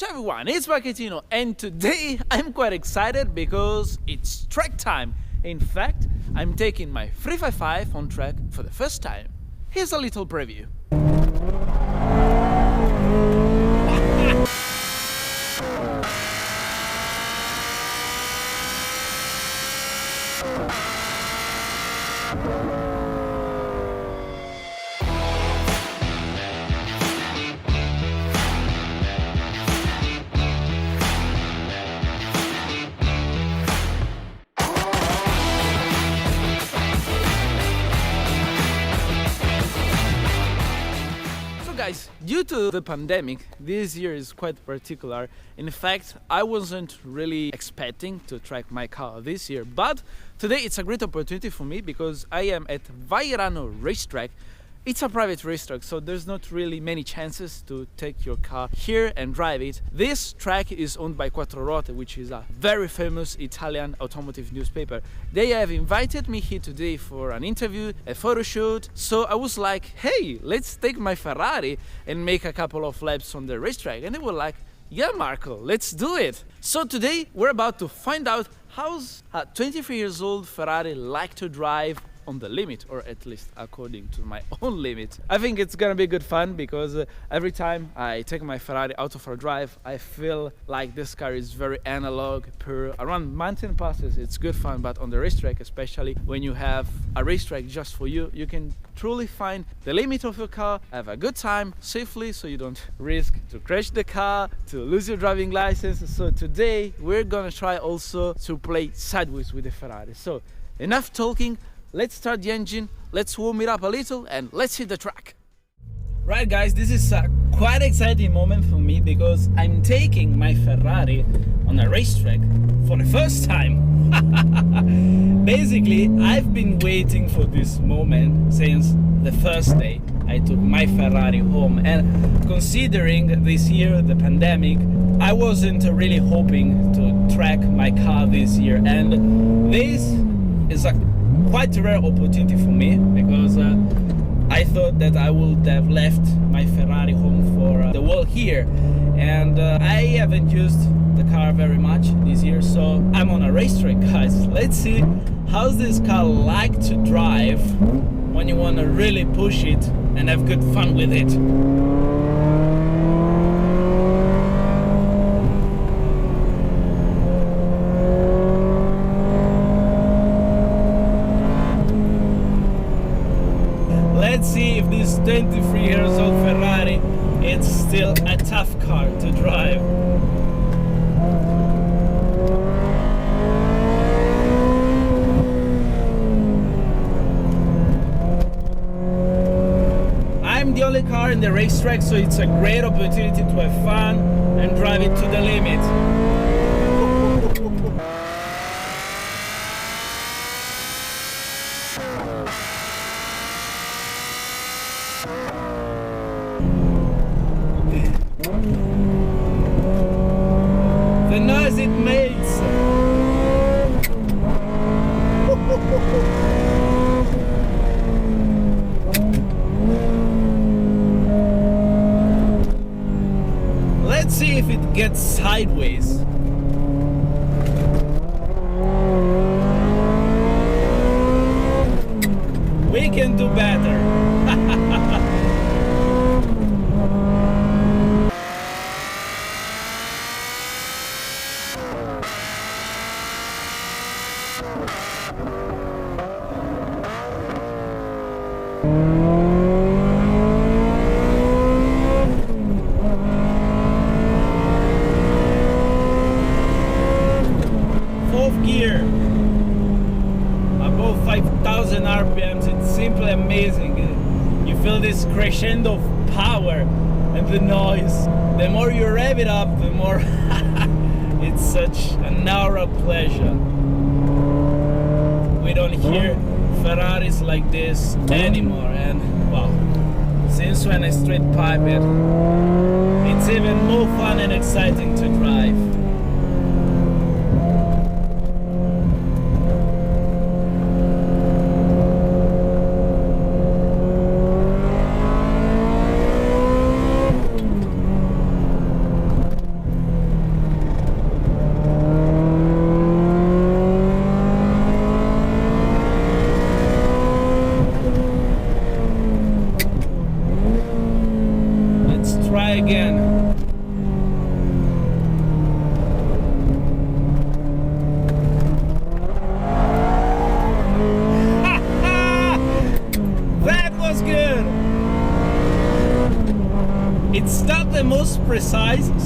Ciao everyone, it's Marchettino, and today I'm quite excited because it's track time. In fact, I'm taking my 355 on track for the first time. Here's a little preview. Guys, due to the pandemic, this year is quite particular. In fact, I wasn't really expecting to track my car this year, but today it's a great opportunity for me because I am at Vairano racetrack. It's a private racetrack, so there's not really many chances to take your car here and drive it. This track is owned by Quattroruote, which is a very famous Italian automotive newspaper. They have invited me here today for an interview, a photo shoot, so I was like, hey, let's take my Ferrari and make a couple of laps on the racetrack. And they were like, yeah, Marco, let's do it. So today we're about to find out how's a 23 years old Ferrari like to drive on the limit, or at least according to my own limit. I think it's gonna be good fun because every time I take my Ferrari out for a drive, I feel like this car is very analog, pure. Around mountain passes it's good fun, but on the racetrack, especially when you have a racetrack just for you, you can truly find the limit of your car, have a good time safely so you don't risk to crash the car, to lose your driving license. So today we're gonna try also to play sideways with the Ferrari. So enough talking, let's start the engine, let's warm it up a little, and let's hit the track. Right guys, this is a quite exciting moment for me because I'm taking my Ferrari on a racetrack for the first time. Basically, I've been waiting for this moment since the first day I took my Ferrari home, and considering this year, the pandemic, I wasn't really hoping to track my car this year, and this is a quite a rare opportunity for me because I thought that I would have left my Ferrari home for the whole year, and I haven't used the car very much this year, so I'm on a racetrack, guys. Let's see how's this car like to drive when you want to really push it and have good fun with it. Let's see if this 23 years old Ferrari is still a tough car to drive. I'm the only car in the racetrack, so it's a great opportunity to have fun and drive it to the limit. The noise it makes. Let's see if it gets sideways. We can do better. Fourth gear, above 5,000 RPMs. It's simply amazing. You feel this crescendo of power and the noise. The more you rev it up, the more it's such an aura pleasure. We don't hear Ferraris like this anymore, and well, since when I straight pipe it, it's even more fun and exciting to drive.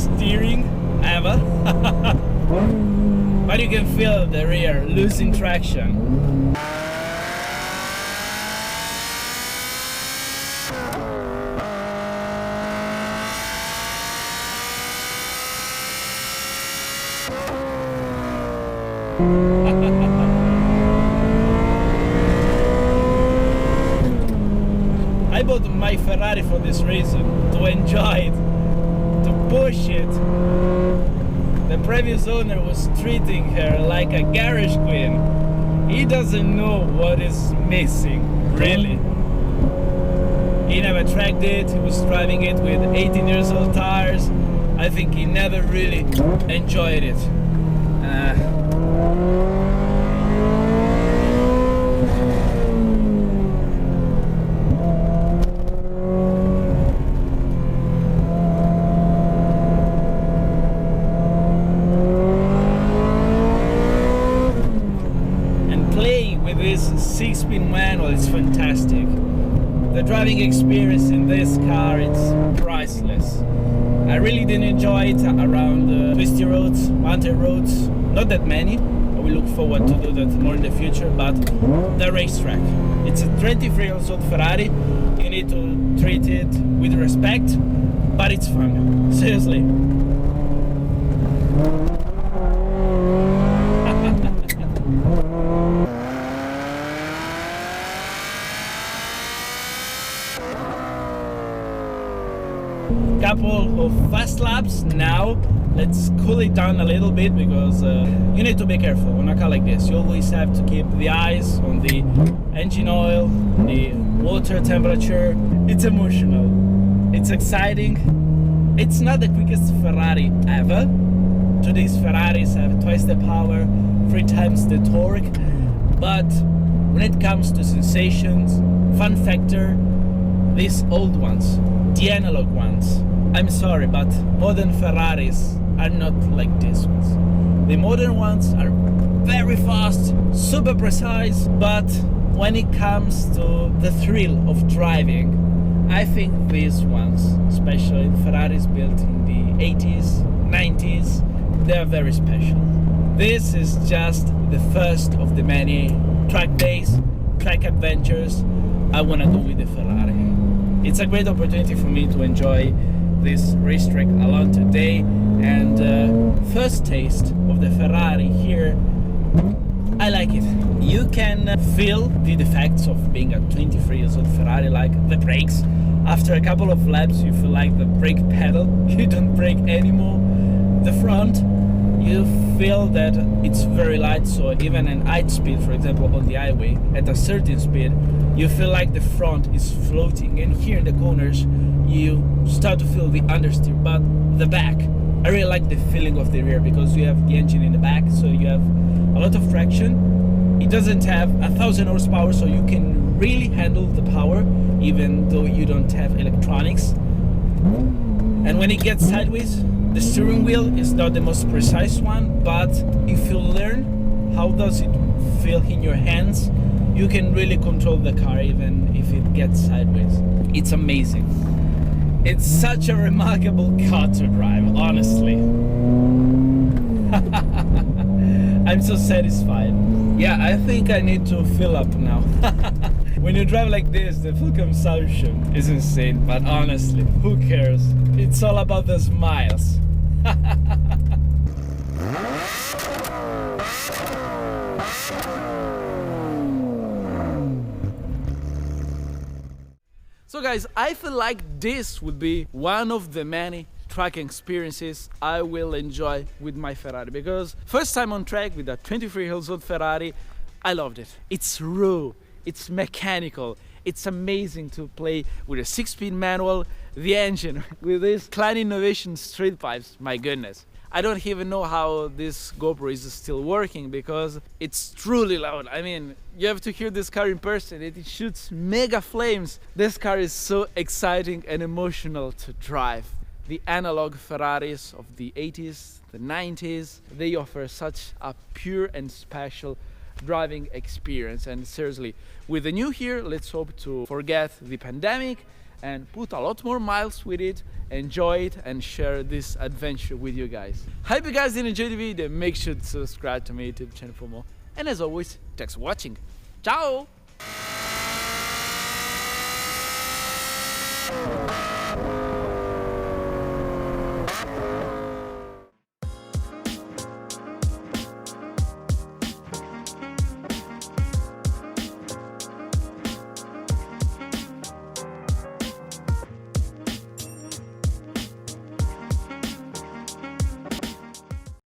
steering ever. But you can feel the rear losing traction. I bought my Ferrari for this reason, to enjoy it, to push it. The previous owner was treating her like a garage queen. He doesn't know what is missing, really. He never tracked it, he was driving it with 18 years old tires. I think he never really enjoyed it. This 6-speed manual is fantastic. The driving experience in this car, it's priceless. I really did enjoy it around twisty roads, mountain roads, not that many. We look forward to do that more in the future, but the racetrack. It's a 23-year-old Ferrari. You need to treat it with respect, but it's fun. Seriously. Couple of fast laps now. Let's cool it down a little bit, because you need to be careful on a car like this. You always have to keep the eyes on the engine oil, the water temperature. It's emotional, it's exciting. It's not the quickest Ferrari ever. Today's Ferraris have twice the power, 3 times the torque, but when it comes to sensations, fun factor, these old ones, the analog ones, I'm sorry, but modern Ferraris are not like these ones. The modern ones are very fast, super precise, but when it comes to the thrill of driving, I think these ones, especially the Ferraris built in the 80s, 90s, they are very special. This is just the first of the many track days, track adventures I want to do with the Ferrari. It's a great opportunity for me to enjoy this racetrack alone today, and first taste of the Ferrari here, I like it. You can feel the defects of being a 23-year-old Ferrari, like the brakes. After a couple of laps you feel like the brake pedal, you don't brake anymore. The front, you feel that it's very light, so even at high speed, for example on the highway, at a certain speed, you feel like the front is floating, and here in the corners you start to feel the understeer. But the back, I really like the feeling of the rear, because you have the engine in the back, so you have a lot of traction. It doesn't have 1,000 horsepower, so you can really handle the power even though you don't have electronics. And when it gets sideways, the steering wheel is not the most precise one, but if you learn how does it feel in your hands, you can really control the car even if it gets sideways. It's amazing. It's such a remarkable car to drive, honestly. I'm so satisfied. Yeah, I think I need to fill up now. When you drive like this, the fuel consumption is insane, but honestly, who cares? It's all about the smiles. So guys, I feel like this would be one of the many track experiences I will enjoy with my Ferrari, because first time on track with a 23-year-old Ferrari, I loved it. It's raw, it's mechanical, it's amazing to play with a 6-speed manual, the engine with these Klein Innovation street pipes, my goodness. I don't even know how this GoPro is still working, because it's truly loud. I mean, you have to hear this car in person, it shoots mega flames. This car is so exciting and emotional to drive. The analog Ferraris of the 80s, the 90s, they offer such a pure and special driving experience. And seriously, with the new year, let's hope to forget the pandemic and put a lot more miles with it, enjoy it, and share this adventure with you guys. Hope you guys did enjoy the video. Make sure to subscribe to my YouTube channel for more. And as always, thanks for watching. Ciao!